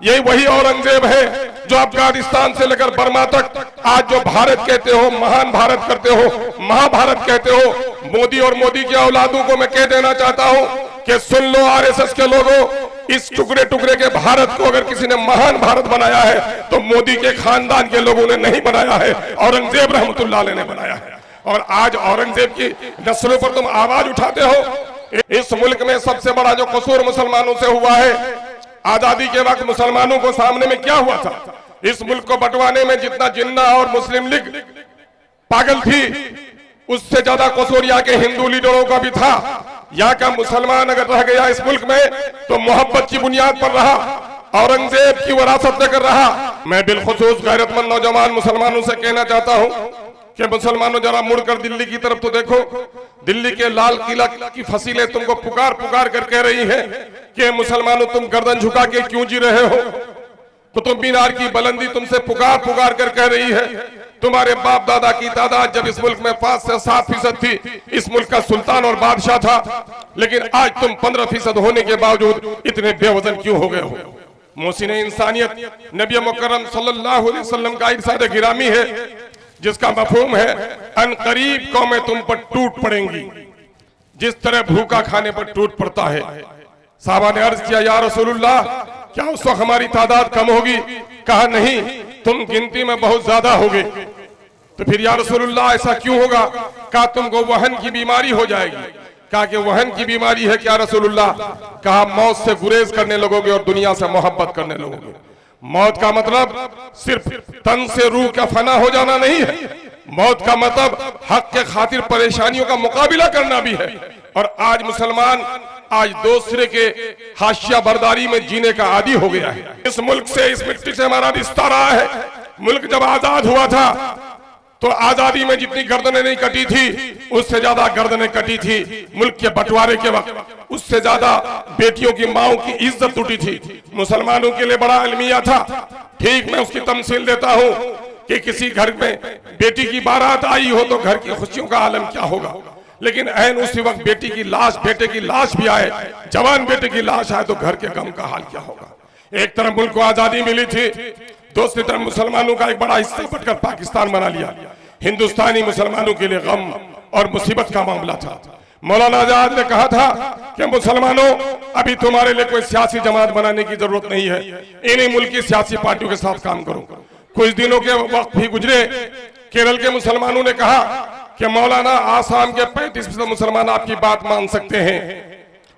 यही वही औरंगजेब है जो अफगानिस्तान से लेकर बर्मा तक आज जो भारत कहते हो, महान भारत करते हो, महाभारत कहते हो। मोदी और मोदी के औलादों को मैं कह देना चाहता हूं कि सुन लो आरएसएस के लोगों, इस टुकड़े टुकड़े के भारत को अगर किसी ने महान भारत बनाया है तो मोदी के खानदान के लोगों ने नहीं बनाया है, औरंगजेब रहमतुल्लाह अलैह ने बनाया है। और आज औरंगजेब की नस्लों पर तुम आवाज उठाते हो। इस मुल्क में सबसे बड़ा जो कसूर मुसलमानों से हुआ है, आजादी के वक्त मुसलमानों को सामने में क्या हुआ था? इस मुल्क को बंटवाने में जितना जिन्ना और मुस्लिम लीग पागल थी, उससे ज्यादा कसूर यहाँ के हिंदू लीडरों का भी था। यहाँ का मुसलमान अगर रह गया इस मुल्क में तो मोहब्बत की बुनियाद पर रहा, औरंगजेब की विरासत लेकर रहा। मैं बिलखुसूस गैरतमंद नौजवान मुसलमानों से कहना चाहता हूँ कि मुसलमानों जरा मुड़कर दिल्ली की तरफ तो देखो। दिल्ली के लाल किला की फसीलें तुमको पुकार पुकार कर कह रही है कि मुसलमानों तुम गर्दन झुका के क्यों जी रहे हो। कुतुब मीनार की बुलंदी तुमसे पुकार पुकार कर कह रही है। तुम्हारे बाप दादा की तादाद जब इस मुल्क में 5 से 7% थी, इस मुल्क का सुल्तान और बादशाह था, लेकिन आज तुम 15% होने के बावजूद इतने बेवजन क्यों हो गए हो? मोहसिन इंसानियत नबी मुकर्रम सल्लल्लाहु अलैहि वसल्लम का इरशाद गिरामी है, जिसका मफहूम है अनकरीब कौमें तुम पर टूट पड़ेंगी जिस तरह भूखा खाने पर टूट पड़ता है। साहबा ने अर्ज किया, या रसूलुल्लाह, क्या उस वक्त हमारी तादाद कम होगी? कहा नहीं, तुम गिनती में बहुत ज्यादा होगे। तो फिर या रसूलुल्लाह ऐसा क्यों होगा? कहा तुमको वहन की बीमारी हो जाएगी। कहा कि वहन की बीमारी है क्या रसूलुल्लाह? कहा मौत से गुरेज करने लगोगे और दुनिया से मोहब्बत करने लगोगे। मौत का मतलब सिर्फ तन से रूह का फना हो जाना नहीं है, मौत का मतलब हक के खातिर परेशानियों का मुकाबला करना भी है। और आज मुसलमान आज दूसरे के हाशिया बर्दारी में जीने का आदी हो गया है। इस मुल्क से, इस मिट्टी से हमारा रिश्ता रहा है। मुल्क जब आजाद हुआ था तो आजादी में जितनी गर्दनें नहीं कटी थी उससे ज्यादा गर्दनें कटी थी। मुल्क के बंटवारे के वक्त उससे ज्यादा बेटियों की माओं की इज्जत टूटी थी। मुसलमानों के लिए बड़ा अलमिया था। ठीक, मैं उसकी तमसील देता हूँ कि किसी घर में बेटी की बारात आई हो तो घर की खुशियों का आलम क्या होगा, लेकिन ऐन उसी वक्त बेटी की लाश, बेटे की लाश भी आए, जवान बेटे की लाश आए तो घर के गम का हाल क्या होगा। एक तरफ मुल्क को आजादी मिली थी, दूसरी तरफ मुसलमानों का एक बड़ा हिस्सा बटकर पाकिस्तान बना लिया। हिंदुस्तानी मुसलमानों के लिए गम और मुसीबत का मामला था। मौलाना आजाद ने कहा था कि मुसलमानों, अभी तुम्हारे लिए कोई सियासी जमात बनाने की जरूरत नहीं है, इन्हीं मुल्क की सियासी पार्टियों के साथ काम करो। कुछ दिनों के वक्त भी गुजरे, केरल के मुसलमानों ने कहा कि मौलाना, आसाम के 35% मुसलमान आपकी बात मान सकते हैं,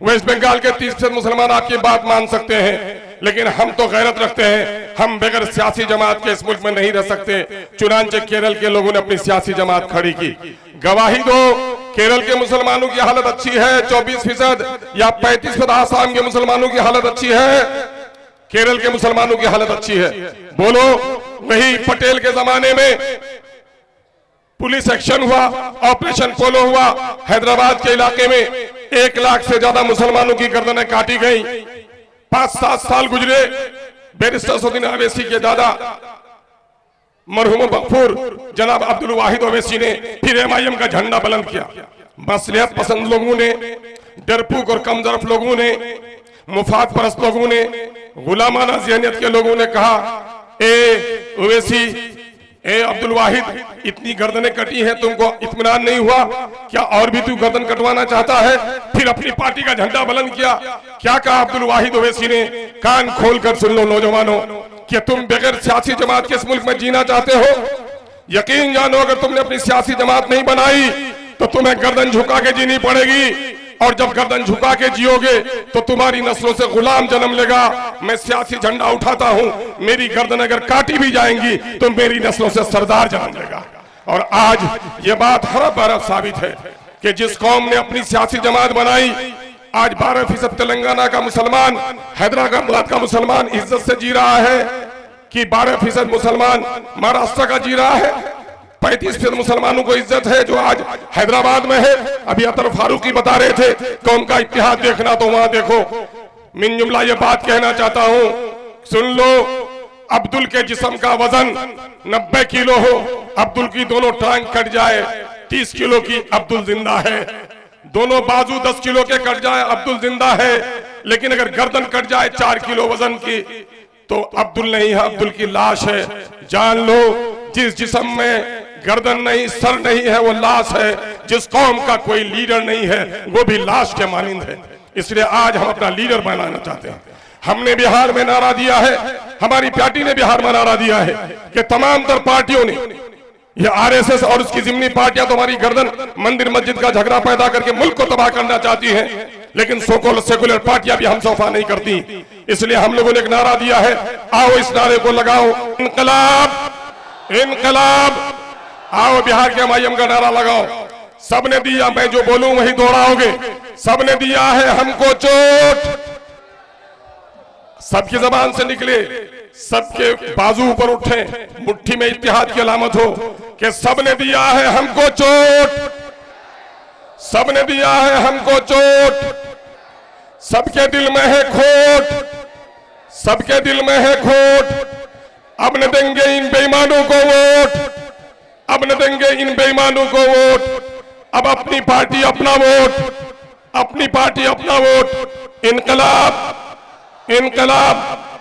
वेस्ट बंगाल के 30% मुसलमान आपकी बात मान सकते हैं, लेकिन हम तो गैरत रखते हैं, हम बगैर सियासी जमात के इस मुल्क में नहीं रह सकते। चुनांचे केरल के लोगों ने अपनी सियासी जमात खड़ी की। गवाही दो, केरल के मुसलमानों की हालत अच्छी है 24% या 35%? आसाम के मुसलमानों की हालत अच्छी है, केरल के मुसलमानों की हालत अच्छी है? बोलो। वही पटेल के जमाने में पुलिस एक्शन हुआ, ऑपरेशन पोलो हुआ, हैदराबाद के इलाके में 1 लाख से ज्यादा मुसलमानों की गर्दनें काटी गई। 5-7 साल गुजरे, बैरिस्टर सैयदुद्दीन ओवैसी के दादा मरहूम मगफूर जनाब अब्दुल वाहिद ओवैसी ने फिर MIM का झंडा बुलंद किया। मसलिहत पसंद लोगों ने, डरपूक और कमजोर लोगों ने, मुफाद परस्त लोगों ने, गुलामाना ज़हनियत के लोगों ने कहा, ए ओवैसी, ए अब्दुल वाहिद, इतनी गर्दनें कटी हैं, तुमको इत्मीनान नहीं हुआ क्या? और भी तू गर्दन कटवाना चाहता है? फिर अपनी पार्टी का झंडा बुलंद किया। क्या कहा अब्दुल वाहिद ओवैसी ने? कान खोलकर सुन लो नौजवानों, कि तुम बगैर सियासी जमात के इस मुल्क में जीना चाहते हो? यकीन जानो, अगर तुमने अपनी सियासी जमात नहीं बनाई तो तुम्हें गर्दन झुका के जीनी पड़ेगी। और जब गर्दन झुका के जियोगे तो तुम्हारी नस्लों से गुलाम जन्म लेगा। मैं सियासी झंडा उठाता हूं, मेरी गर्दन अगर काटी भी जाएंगी तो मेरी नस्लों से सरदार जन्म लेगा। और आज ये बात हरफ बरफ साबित है कि जिस कौम ने अपनी सियासी जमात बनाई, आज 12% तेलंगाना का मुसलमान, हैदराबाद का मुसलमान इज्जत से जी रहा है कि 12% मुसलमान महाराष्ट्र का जी रहा है। 35% मुसलमानों को इज्जत है जो आज हैदराबाद में है। अभी अतर फारूकी बता रहे थे कौम का इतिहाद देखना, तो वहां देखो। मिन जुमला ये बात कहना चाहता हूं, सुन लो, अब्दुल के जिस्म का वजन 90 किलो हो, अब्दुल की दोनों टांग कट जाए 30 किलो की, अब्दुल जिंदा है। दोनों बाजू 10 किलो के कट जाए, अब्दुल जिंदा है। लेकिन अगर गर्दन कट जाए 4 किलो वजन की, तो अब्दुल नहीं है, अब्दुल की लाश है। जान लो, जिस जिस्म में गर्दन नहीं, सर नहीं है, वो लाश है। जिस कौम का कोई लीडर नहीं है, वो भी लाश के मानिंद है। इसलिए आज हम अपना लीडर बनाना चाहते हैं। हमने बिहार में नारा दिया है, हमारी पार्टी ने बिहार में नारा दिया है कि तमाम तर पार्टियों ने, ये आरएसएस और उसकी जिम्नी पार्टियां तुम्हारी गर्दन मंदिर मस्जिद का झगड़ा पैदा करके मुल्क को तबाह करना चाहती हैं, लेकिन सोकॉल्ड सेकुलर पार्टियां भी हमसफा नहीं करती। इसलिए हम लोगों ने एक नारा दिया है, आओ इस नारे को लगाओ, इनकलाब इनकलाब। आओ बिहार के एमआईएम का नारा लगाओ। सबने दिया, मैं जो बोलूं वही दोहराओगे। सबने दिया है हमको चोट, सबकी जबान से निकले, सबके बाजू ऊपर उठे, मुट्ठी में इत्तेहाद की अलामत हो कि सबने दिया है हमको चोट, सबने दिया है हमको चोट। सबके दिल में है खोट, सबके दिल में है खोट। अब न देंगे इन बेईमानों को वोट, अब न देंगे इन बेईमानों को वोट। अब अपनी पार्टी अपना वोट, अपनी पार्टी अपना वोट। इनकलाब इनकलाब।